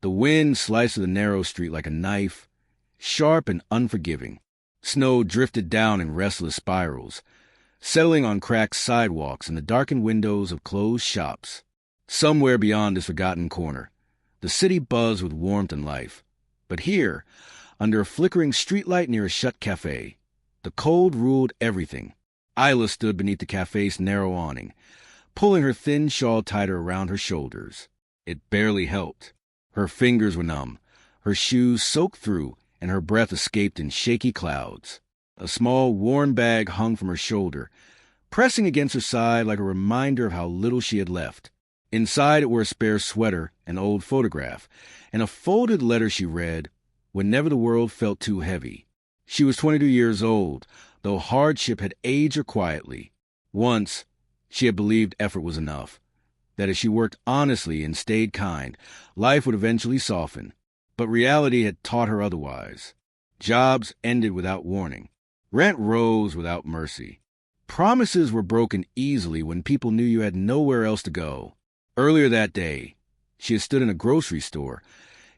The wind sliced through the narrow street like a knife, sharp and unforgiving. Snow drifted down in restless spirals, settling on cracked sidewalks and the darkened windows of closed shops. Somewhere beyond this forgotten corner, the city buzzed with warmth and life. But here, under a flickering streetlight near a shut cafe, the cold ruled everything. Isla stood beneath the cafe's narrow awning, pulling her thin shawl tighter around her shoulders. It barely helped. Her fingers were numb, her shoes soaked through, and her breath escaped in shaky clouds. A small, worn bag hung from her shoulder, pressing against her side like a reminder of how little she had left. Inside it were a spare sweater, an old photograph, and a folded letter she read, whenever the world felt too heavy. She was 22 years old, though hardship had aged her quietly. Once, she had believed effort was enough, that if she worked honestly and stayed kind, life would eventually soften. But reality had taught her otherwise. Jobs ended without warning. Rent rose without mercy. Promises were broken easily when people knew you had nowhere else to go. Earlier that day, she had stood in a grocery store,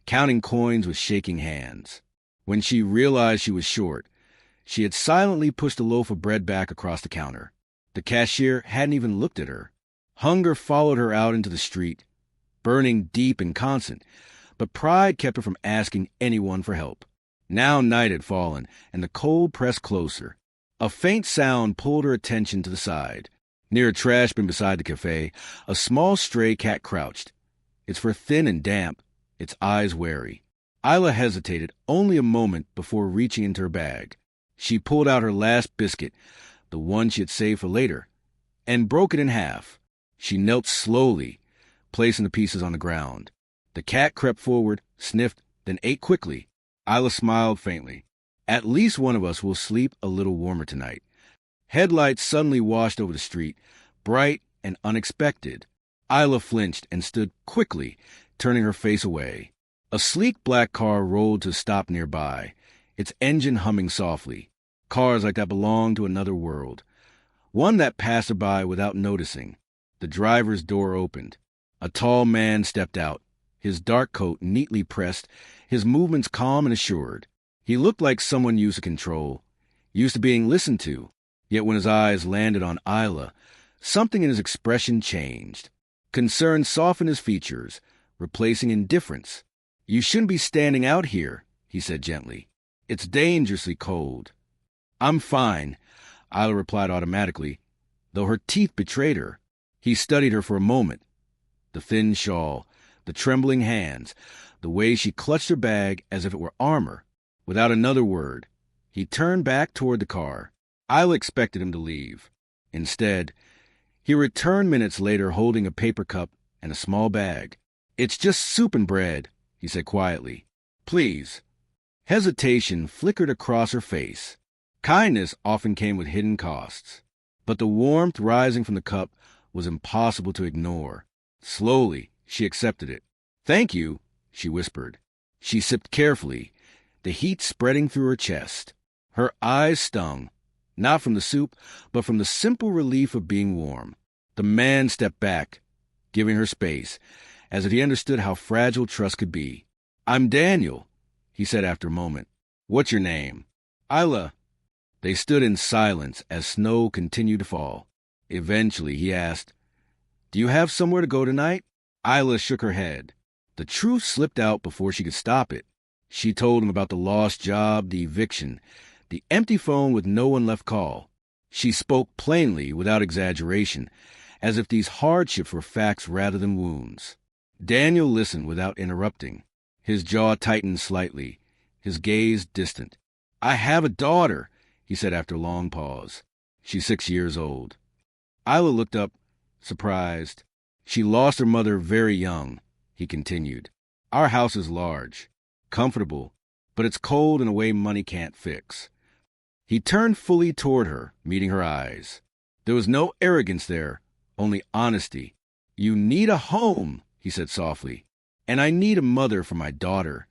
counting coins with shaking hands. When she realized she was short, she had silently pushed a loaf of bread back across the counter. The cashier hadn't even looked at her. Hunger followed her out into the street, burning deep and constant, but pride kept her from asking anyone for help. Now night had fallen, and the cold pressed closer. A faint sound pulled her attention to the side. Near a trash bin beside the cafe, a small stray cat crouched, its fur thin and damp, its eyes wary. Isla hesitated only a moment before reaching into her bag. She pulled out her last biscuit, the one she had saved for later, and broke it in half. She knelt slowly, placing the pieces on the ground. The cat crept forward, sniffed, then ate quickly. Isla smiled faintly. At least one of us will sleep a little warmer tonight. Headlights suddenly washed over the street, bright and unexpected. Isla flinched and stood quickly, turning her face away. A sleek black car rolled to a stop nearby, its engine humming softly. Cars like that belonged to another world, one that passed her by without noticing. The driver's door opened. A tall man stepped out, his dark coat neatly pressed, his movements calm and assured. He looked like someone used to control, used to being listened to. Yet when his eyes landed on Isla, something in his expression changed. Concern softened his features, replacing indifference. "You shouldn't be standing out here," he said gently. "It's dangerously cold." "I'm fine," Isla replied automatically, though her teeth betrayed her. He studied her for a moment. The thin shawl, the trembling hands, the way she clutched her bag as if it were armor. Without another word, he turned back toward the car. Isla expected him to leave. Instead, he returned minutes later holding a paper cup and a small bag. "It's just soup and bread," he said quietly. "Please." Hesitation flickered across her face. Kindness often came with hidden costs. But the warmth rising from the cup was impossible to ignore. Slowly, she accepted it. "Thank you," she whispered. She sipped carefully, the heat spreading through her chest. Her eyes stung, not from the soup, but from the simple relief of being warm. The man stepped back, giving her space, as if he understood how fragile trust could be. "I'm Daniel," he said after a moment. "What's your name?" "Isla." They stood in silence as snow continued to fall. Eventually, he asked, "Do you have somewhere to go tonight?" Isla shook her head. The truth slipped out before she could stop it. She told him about the lost job, the eviction, the empty phone with no one left call. She spoke plainly, without exaggeration, as if these hardships were facts rather than wounds. Daniel listened without interrupting. His jaw tightened slightly, his gaze distant. "I have a daughter," he said after a long pause. "She's 6 years old." Isla looked up, surprised. "She lost her mother very young," he continued. "Our house is large, comfortable, but it's cold in a way money can't fix." He turned fully toward her, meeting her eyes. There was no arrogance there, only honesty. "You need a home," he said softly, "and I need a mother for my daughter."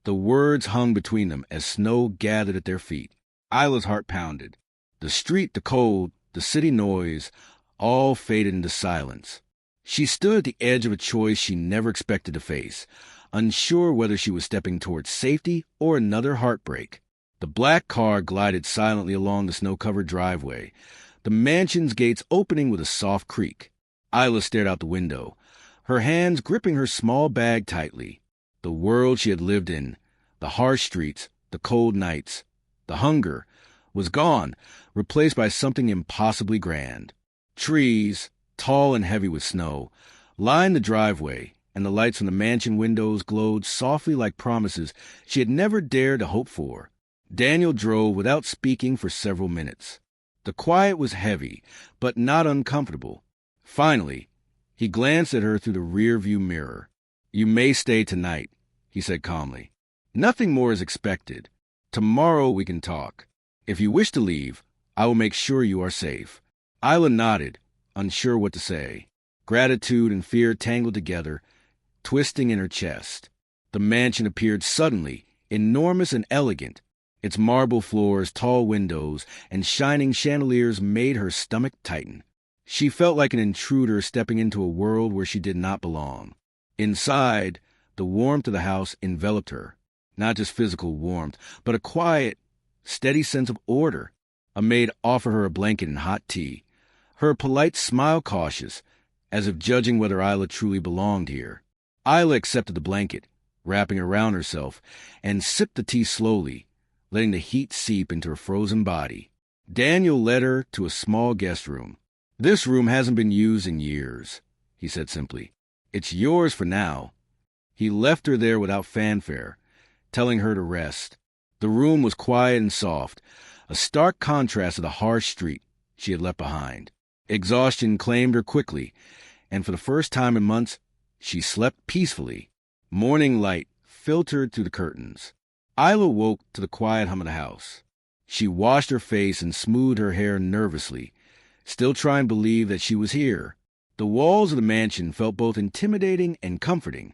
The words hung between them as snow gathered at their feet. Isla's heart pounded. The street, the cold, the city noise, all faded into silence. She stood at the edge of a choice she never expected to face, unsure whether she was stepping towards safety or another heartbreak. The black car glided silently along the snow-covered driveway, the mansion's gates opening with a soft creak. Isla stared out the window, her hands gripping her small bag tightly. The world she had lived in, the harsh streets, the cold nights, the hunger, was gone, replaced by something impossibly grand. Trees, tall and heavy with snow, lined the driveway, and the lights from the mansion windows glowed softly like promises she had never dared to hope for. Daniel drove without speaking for several minutes. The quiet was heavy, but not uncomfortable. Finally, he glanced at her through the rear-view mirror. "You may stay tonight," he said calmly. "Nothing more is expected. Tomorrow we can talk. If you wish to leave, I will make sure you are safe." Isla nodded, unsure what to say. Gratitude and fear tangled together, twisting in her chest. The mansion appeared suddenly, enormous and elegant. Its marble floors, tall windows, and shining chandeliers made her stomach tighten. She felt like an intruder stepping into a world where she did not belong. Inside, the warmth of the house enveloped her. Not just physical warmth, but a quiet, steady sense of order. A maid offered her a blanket and hot tea, her polite smile cautious, as if judging whether Isla truly belonged here. Isla accepted the blanket, wrapping around herself, and sipped the tea slowly, letting the heat seep into her frozen body. Daniel led her to a small guest room. "This room hasn't been used in years," he said simply. "It's yours for now." He left her there without fanfare, telling her to rest. The room was quiet and soft, a stark contrast to the harsh street she had left behind. Exhaustion claimed her quickly, and for the first time in months, she slept peacefully. Morning light filtered through the curtains. Isla woke to the quiet hum of the house. She washed her face and smoothed her hair nervously, still trying to believe that she was here. The walls of the mansion felt both intimidating and comforting.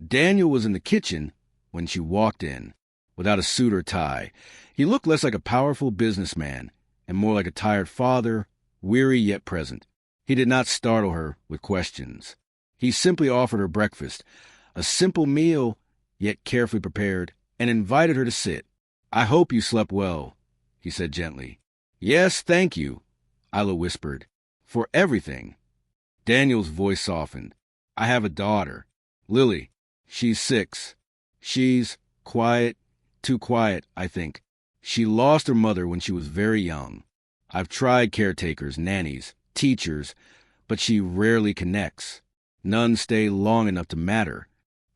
Daniel was in the kitchen when she walked in. Without a suit or tie, he looked less like a powerful businessman and more like a tired father, weary yet present. He did not startle her with questions. He simply offered her breakfast, a simple meal, yet carefully prepared, and invited her to sit. "I hope you slept well," he said gently. "Yes, thank you," Isla whispered. "For everything." Daniel's voice softened. "I have a daughter, Lily. She's 6. She's quiet, too quiet, I think. She lost her mother when she was very young. I've tried caretakers, nannies, teachers, but she rarely connects. None stay long enough to matter."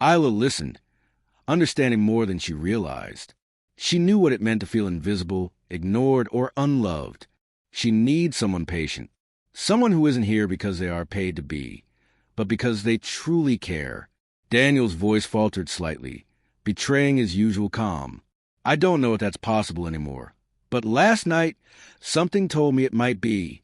Isla listened, understanding more than she realized. She knew what it meant to feel invisible, ignored, or unloved. She needs someone patient, someone who isn't here because they are paid to be, but because they truly care. Daniel's voice faltered slightly, betraying his usual calm. "I don't know if that's possible anymore, but last night, something told me it might be."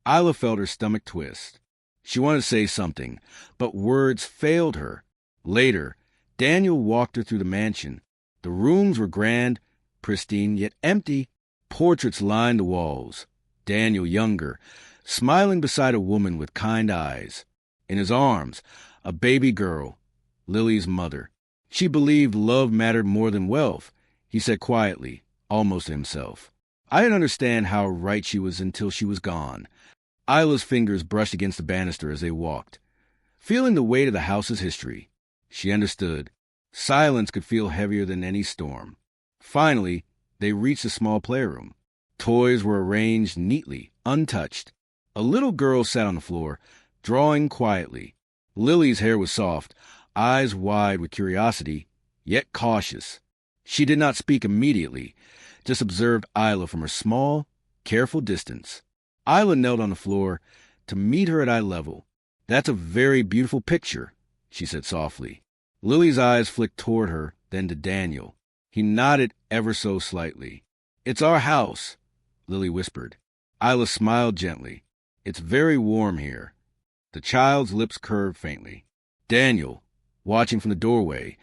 Isla felt her stomach twist. She wanted to say something, but words failed her. Later, Daniel walked her through the mansion. The rooms were grand, pristine, yet empty. Portraits lined the walls. Daniel younger, smiling beside a woman with kind eyes. In his arms, a baby girl, Lily's mother. She believed love mattered more than wealth, he said quietly, almost to himself. I didn't understand how right she was until she was gone. Isla's fingers brushed against the banister as they walked. Feeling the weight of the house's history, she understood. Silence could feel heavier than any storm. Finally, they reached a small playroom. Toys were arranged neatly, untouched. A little girl sat on the floor, drawing quietly. Lily's hair was soft, eyes wide with curiosity, yet cautious. She did not speak immediately, just observed Isla from her small, careful distance. Isla knelt on the floor to meet her at eye level. "That's a very beautiful picture," she said softly. Lily's eyes flicked toward her, then to Daniel. He nodded ever so slightly. "It's our house," Lily whispered. Isla smiled gently. "It's very warm here." The child's lips curved faintly. Daniel, watching from the doorway,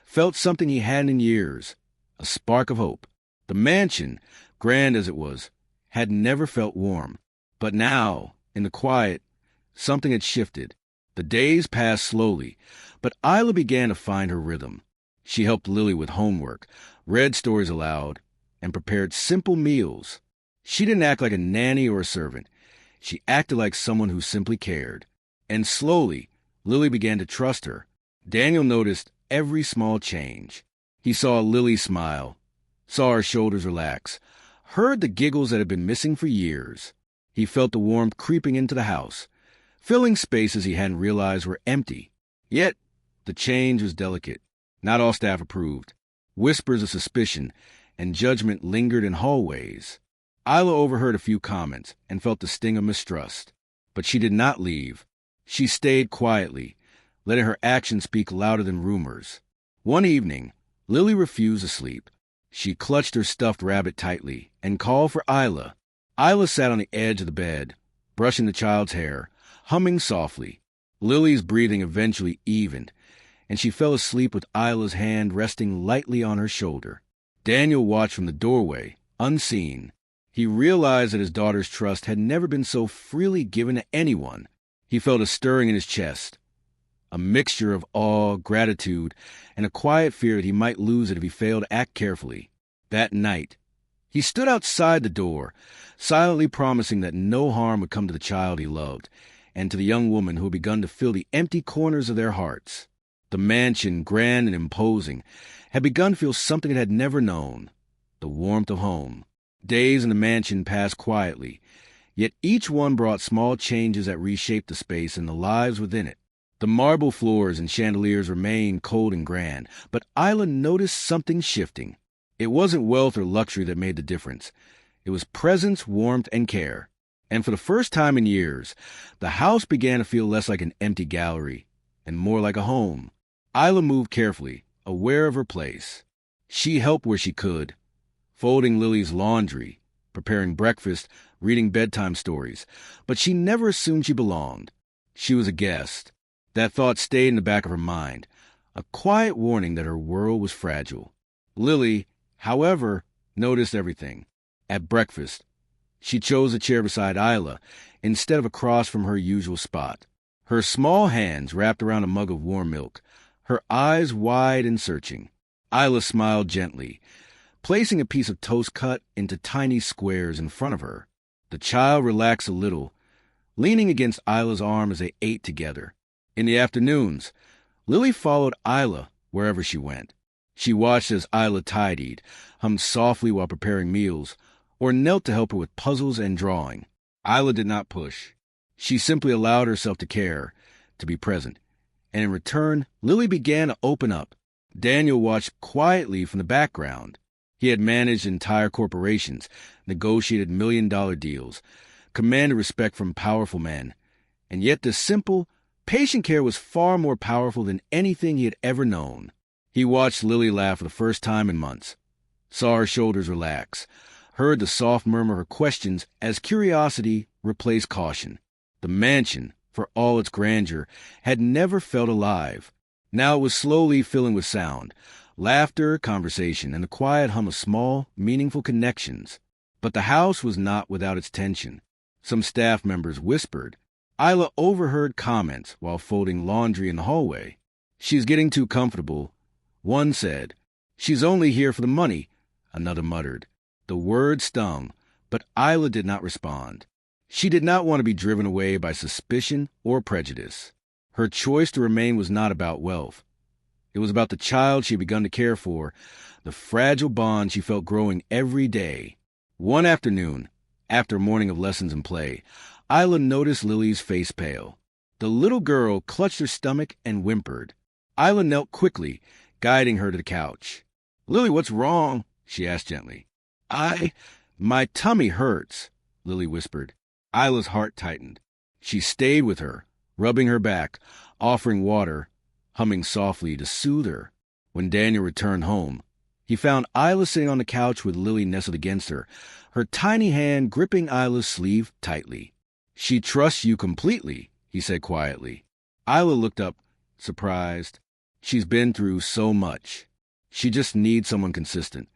felt something he hadn't in years, a spark of hope. The mansion, grand as it was, had never felt warm. But now, in the quiet, something had shifted. The days passed slowly, But Isla began to find her rhythm. She helped Lily with homework, read stories aloud, and prepared simple meals. She didn't act like a nanny or a servant. She acted like someone who simply cared. And slowly, Lily began to trust her. Daniel noticed every small change. He saw Lily smile, saw her shoulders relax, heard the giggles that had been missing for years. He felt the warmth creeping into the house, filling spaces he hadn't realized were empty. Yet, the change was delicate. Not all staff approved. Whispers of suspicion and judgment lingered in hallways. Isla overheard a few comments and felt the sting of mistrust. But she did not leave. She stayed quietly, letting her actions speak louder than rumors. One evening, Lily refused to sleep. She clutched her stuffed rabbit tightly and called for Isla. Isla sat on the edge of the bed, brushing the child's hair, humming softly. Lily's breathing eventually evened, and she fell asleep with Isla's hand resting lightly on her shoulder. Daniel watched from the doorway, unseen. He realized that his daughter's trust had never been so freely given to anyone. He felt a stirring in his chest, a mixture of awe, gratitude, and a quiet fear that he might lose it if he failed to act carefully. That night, he stood outside the door, silently promising that no harm would come to the child he loved, and to the young woman who had begun to fill the empty corners of their hearts. The mansion, grand and imposing, had begun to feel something it had never known, the warmth of home. Days in the mansion passed quietly, yet each one brought small changes that reshaped the space and the lives within it. The marble floors and chandeliers remained cold and grand, but Isla noticed something shifting. It wasn't wealth or luxury that made the difference. It was presence, warmth, and care. And for the first time in years, the house began to feel less like an empty gallery and more like a home. Isla moved carefully, aware of her place. She helped where she could, folding Lily's laundry, preparing breakfast, reading bedtime stories. But she never assumed she belonged. She was a guest. That thought stayed in the back of her mind, a quiet warning that her world was fragile. Lily, however, noticed everything. At breakfast, she chose a chair beside Isla instead of across from her usual spot. Her small hands wrapped around a mug of warm milk, her eyes wide and searching. Isla smiled gently, placing a piece of toast cut into tiny squares in front of her. The child relaxed a little, leaning against Isla's arm as they ate together. In the afternoons, Lily followed Isla wherever she went. She watched as Isla tidied, hummed softly while preparing meals, or knelt to help her with puzzles and drawing. Isla did not push. She simply allowed herself to care, to be present. And in return, Lily began to open up. Daniel watched quietly from the background. He had managed entire corporations, negotiated million-dollar deals, commanded respect from powerful men. And yet this simple, patient care was far more powerful than anything he had ever known. He watched Lily laugh for the first time in months, saw her shoulders relax, heard the soft murmur of her questions as curiosity replaced caution. The mansion, for all its grandeur, had never felt alive. Now it was slowly filling with sound, laughter, conversation, and the quiet hum of small, meaningful connections. But the house was not without its tension. Some staff members whispered. Isla overheard comments while folding laundry in the hallway. "She's getting too comfortable," one said. "She's only here for the money," another muttered. The word stung, but Isla did not respond. She did not want to be driven away by suspicion or prejudice. Her choice to remain was not about wealth. It was about the child she had begun to care for, the fragile bond she felt growing every day. One afternoon, after a morning of lessons and play, Isla noticed Lily's face pale. The little girl clutched her stomach and whimpered. Isla knelt quickly, guiding her to the couch. "Lily, what's wrong?" she asked gently. My tummy hurts," Lily whispered. Isla's heart tightened. She stayed with her, rubbing her back, offering water, humming softly to soothe her. When Daniel returned home, he found Isla sitting on the couch with Lily nestled against her, her tiny hand gripping Isla's sleeve tightly. "She trusts you completely," he said quietly. Isla looked up, surprised. She's been through so much. She just needs someone consistent.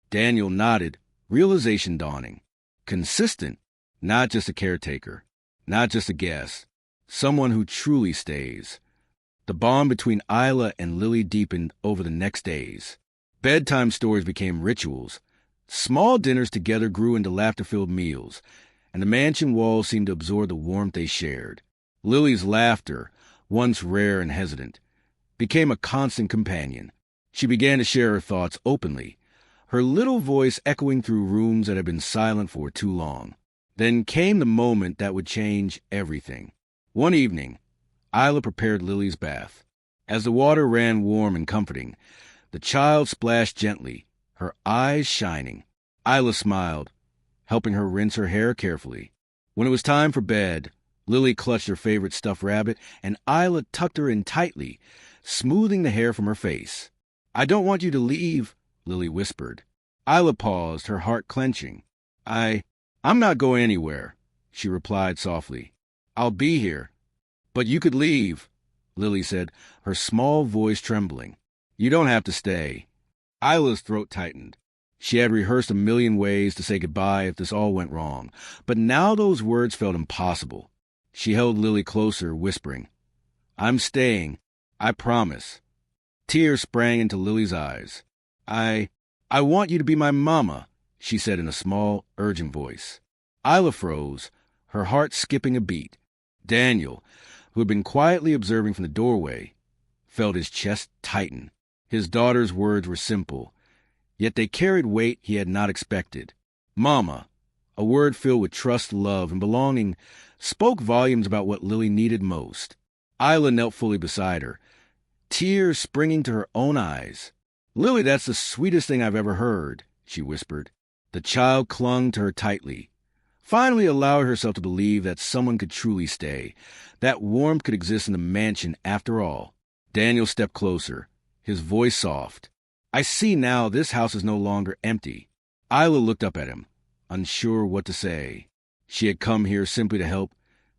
Daniel nodded, realization dawning. Consistent, not just a caretaker, not just a guest, someone who truly stays. The bond between Isla and Lily deepened over the next days. Bedtime stories became rituals. Small dinners together grew into laughter-filled meals, and the mansion walls seemed to absorb the warmth they shared. Lily's laughter, once rare and hesitant, became a constant companion. She began to share her thoughts openly, her little voice echoing through rooms that had been silent for too long. Then came the moment that would change everything. One evening, Isla prepared Lily's bath. As the water ran warm and comforting, the child splashed gently, her eyes shining. Isla smiled, helping her rinse her hair carefully. When it was time for bed, Lily clutched her favorite stuffed rabbit, and Isla tucked her in tightly, smoothing the hair from her face. "I don't want you to leave," Lily whispered. Isla paused, her heart clenching. I'm not going anywhere," she replied softly. "I'll be here." "But you could leave," Lily said, her small voice trembling. "You don't have to stay." Isla's throat tightened. She had rehearsed a million ways to say goodbye if this all went wrong, but now those words felt impossible. She held Lily closer, whispering, "I'm staying. I promise." Tears sprang into Lily's eyes. I want you to be my mama," she said in a small, urgent voice. Isla froze, her heart skipping a beat. Daniel, who had been quietly observing from the doorway, felt his chest tighten. His daughter's words were simple, yet they carried weight he had not expected. Mama, a word filled with trust, love, and belonging, spoke volumes about what Lily needed most. Isla knelt fully beside her, tears springing to her own eyes. "Lily, that's the sweetest thing I've ever heard," she whispered. The child clung to her tightly, finally allowing herself to believe that someone could truly stay, that warmth could exist in the mansion after all. Daniel stepped closer, his voice soft. "I see now this house is no longer empty." Isla looked up at him, unsure what to say. She had come here simply to help,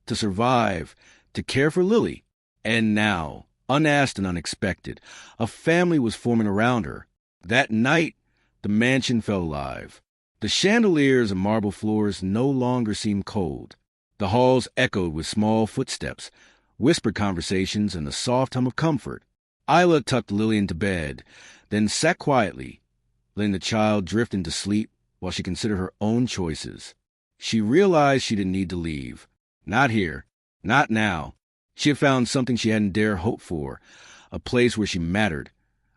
to survive, to care for Lily. And now, unasked and unexpected, a family was forming around her. That night, the mansion felt alive. The chandeliers and marble floors no longer seemed cold. The halls echoed with small footsteps, whispered conversations, and the soft hum of comfort. Isla tucked Lily into bed, then sat quietly, letting the child drift into sleep while she considered her own choices. She realized she didn't need to leave. Not here. Not now. She had found something she hadn't dared hope for, a place where she mattered,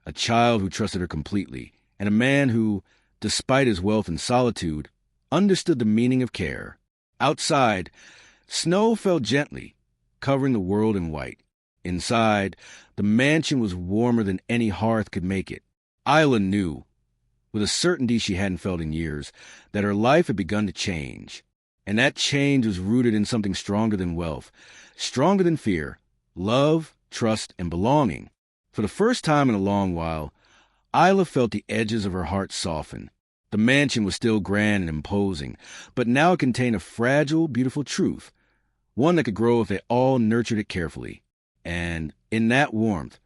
a child who trusted her completely, and a man who, despite his wealth and solitude, understood the meaning of care. Outside, snow fell gently, covering the world in white. Inside, the mansion was warmer than any hearth could make it. Isla knew, with a certainty she hadn't felt in years, that her life had begun to change. And that change was rooted in something stronger than wealth, stronger than fear, love, trust, and belonging. For the first time in a long while, Isla felt the edges of her heart soften. The mansion was still grand and imposing, but now it contained a fragile, beautiful truth, one that could grow if they all nurtured it carefully. And in that warmth,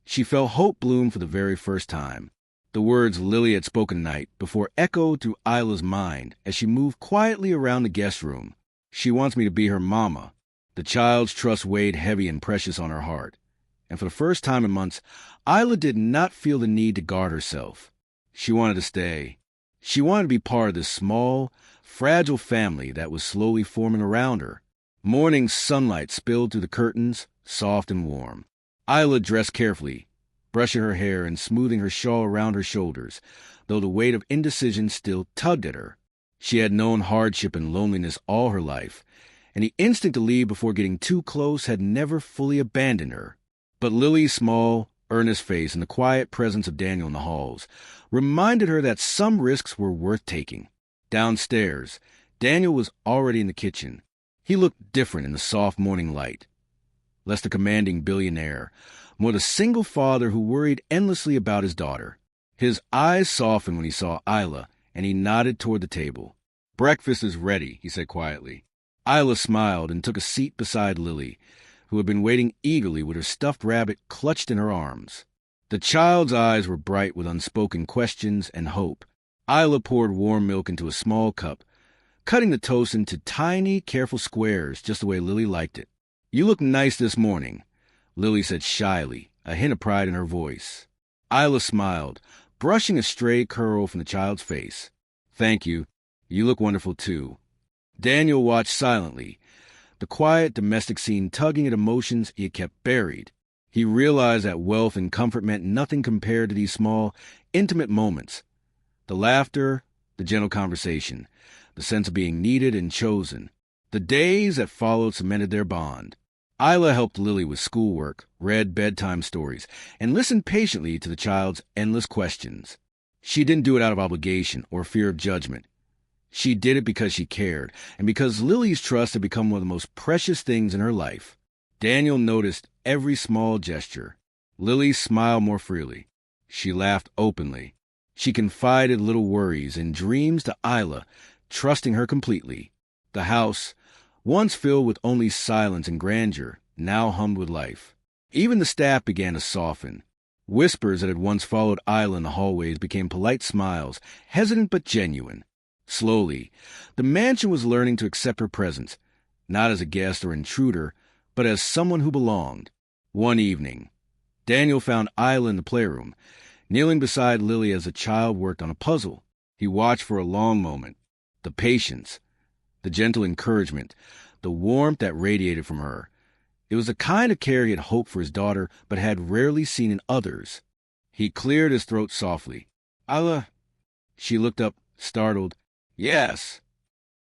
she felt hope bloom for the very first time. The words Lily had spoken night before echoed through Isla's mind as she moved quietly around the guest room. "She wants me to be her mama." The child's trust weighed heavy and precious on her heart. And for the first time in months, Isla did not feel the need to guard herself. She wanted to stay. She wanted to be part of this small, fragile family that was slowly forming around her. Morning sunlight spilled through the curtains, soft and warm. Isla dressed carefully, brushing her hair and smoothing her shawl around her shoulders, though the weight of indecision still tugged at her. She had known hardship and loneliness all her life, and the instinct to leave before getting too close had never fully abandoned her. But Lily's small, earnest face and the quiet presence of Daniel in the halls reminded her that some risks were worth taking. Downstairs, Daniel was already in the kitchen. He looked different in the soft morning light. Less the commanding billionaire, more the single father who worried endlessly about his daughter. His eyes softened when he saw Isla, and he nodded toward the table. "Breakfast is ready," he said quietly. Isla smiled and took a seat beside Lily, who had been waiting eagerly with her stuffed rabbit clutched in her arms. The child's eyes were bright with unspoken questions and hope. Isla poured warm milk into a small cup, cutting the toast into tiny, careful squares just the way Lily liked it. "You look nice this morning. Lily said shyly, a hint of pride in her voice. Isla smiled, brushing a stray curl from the child's face. Thank you. You look wonderful, too. Daniel watched silently, the quiet domestic scene tugging at emotions he had kept buried. He realized that wealth and comfort meant nothing compared to these small, intimate moments. The laughter, the gentle conversation, the sense of being needed and chosen. The days that followed cemented their bond. Isla helped Lily with schoolwork, read bedtime stories, and listened patiently to the child's endless questions. She didn't do it out of obligation or fear of judgment. She did it because she cared, and because Lily's trust had become one of the most precious things in her life. Daniel noticed every small gesture. Lily smiled more freely. She laughed openly. She confided little worries and dreams to Isla, trusting her completely. The house, once filled with only silence and grandeur, now hummed with life. Even the staff began to soften. Whispers that had once followed Isla in the hallways became polite smiles, hesitant but genuine. Slowly, the mansion was learning to accept her presence, not as a guest or intruder, but as someone who belonged. One evening, Daniel found Isla in the playroom, kneeling beside Lily as the child worked on a puzzle. He watched for a long moment. The patience, the gentle encouragement, the warmth that radiated from her. It was the kind of care he had hoped for his daughter, but had rarely seen in others. He cleared his throat softly. Isla. She looked up, startled. Yes.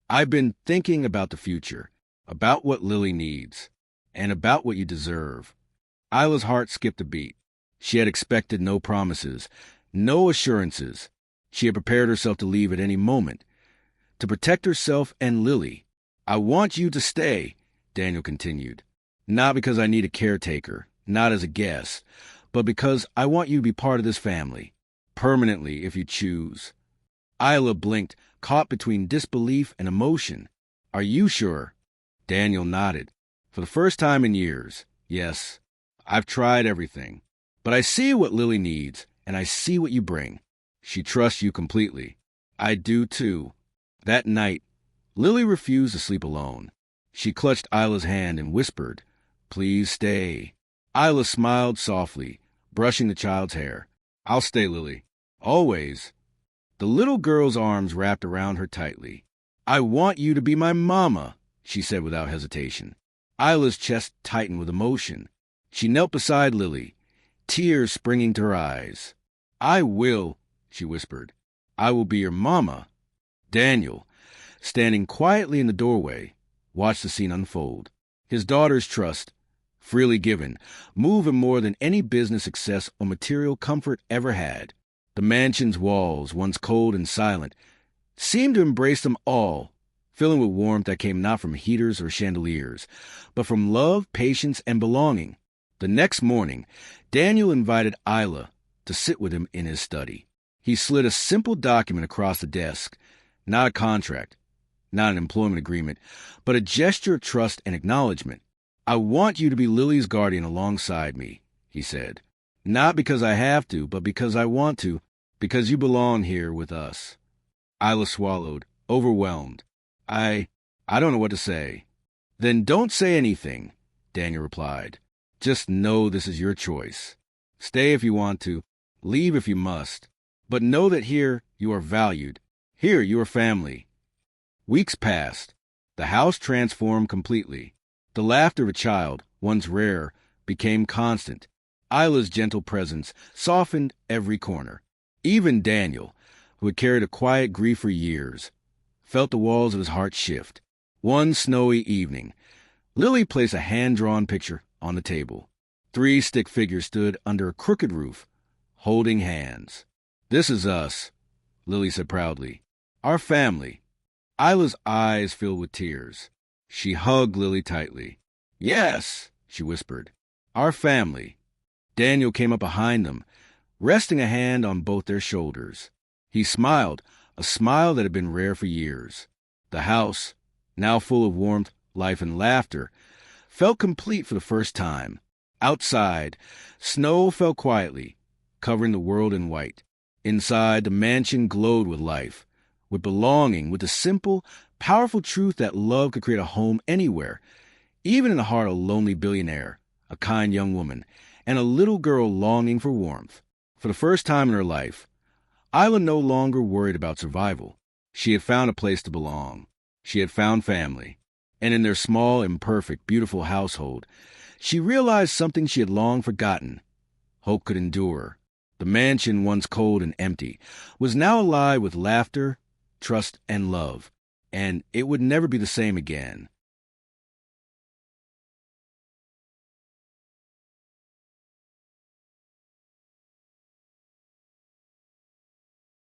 I've been thinking about the future, about what Lily needs, and about what you deserve. Isla's heart skipped a beat. She had expected no promises, no assurances. She had prepared herself to leave at any moment, to protect herself and Lily. I want you to stay, Daniel continued. Not because I need a caretaker, not as a guest, but because I want you to be part of this family, permanently if you choose. Isla blinked, caught between disbelief and emotion. Are you sure? Daniel nodded. For the first time in years, yes. I've tried everything. But I see what Lily needs, and I see what you bring. She trusts you completely. I do, too. That night, Lily refused to sleep alone. She clutched Isla's hand and whispered, Please stay. Isla smiled softly, brushing the child's hair. I'll stay, Lily. Always. The little girl's arms wrapped around her tightly. I want you to be my mama, she said without hesitation. Isla's chest tightened with emotion. She knelt beside Lily, tears springing to her eyes. I will, she whispered. I will be your mama. Daniel, standing quietly in the doorway, watched the scene unfold. His daughter's trust, freely given, moved him more than any business success or material comfort ever had. The mansion's walls, once cold and silent, seemed to embrace them all, filling with warmth that came not from heaters or chandeliers, but from love, patience, and belonging. The next morning, Daniel invited Isla to sit with him in his study. He slid a simple document across the desk, not a contract, not an employment agreement, but a gesture of trust and acknowledgement. I want you to be Lily's guardian alongside me, he said. Not because I have to, but because I want to, because you belong here with us. Isla swallowed, overwhelmed. I don't know what to say. Then don't say anything, Daniel replied. Just know this is your choice. Stay if you want to, leave if you must. But know that here you are valued. Here you are family. Weeks passed. The house transformed completely. The laughter of a child, once rare, became constant. Isla's gentle presence softened every corner. Even Daniel, who had carried a quiet grief for years, felt the walls of his heart shift. One snowy evening, Lily placed a hand-drawn picture on the table. 3 stick figures stood under a crooked roof, holding hands. This is us, Lily said proudly. Our family. Isla's eyes filled with tears. She hugged Lily tightly. Yes, she whispered. Our family. Daniel came up behind them, resting a hand on both their shoulders. He smiled, a smile that had been rare for years. The house, now full of warmth, life, and laughter, felt complete for the first time. Outside, snow fell quietly, covering the world in white. Inside, the mansion glowed with life, with belonging, with the simple, powerful truth that love could create a home anywhere, even in the heart of a lonely billionaire, a kind young woman, and a little girl longing for warmth. For the first time in her life, Isla no longer worried about survival. She had found a place to belong. She had found family. And in their small, imperfect, beautiful household, she realized something she had long forgotten. Hope could endure. The mansion, once cold and empty, was now alive with laughter, trust, and love, and it would never be the same again.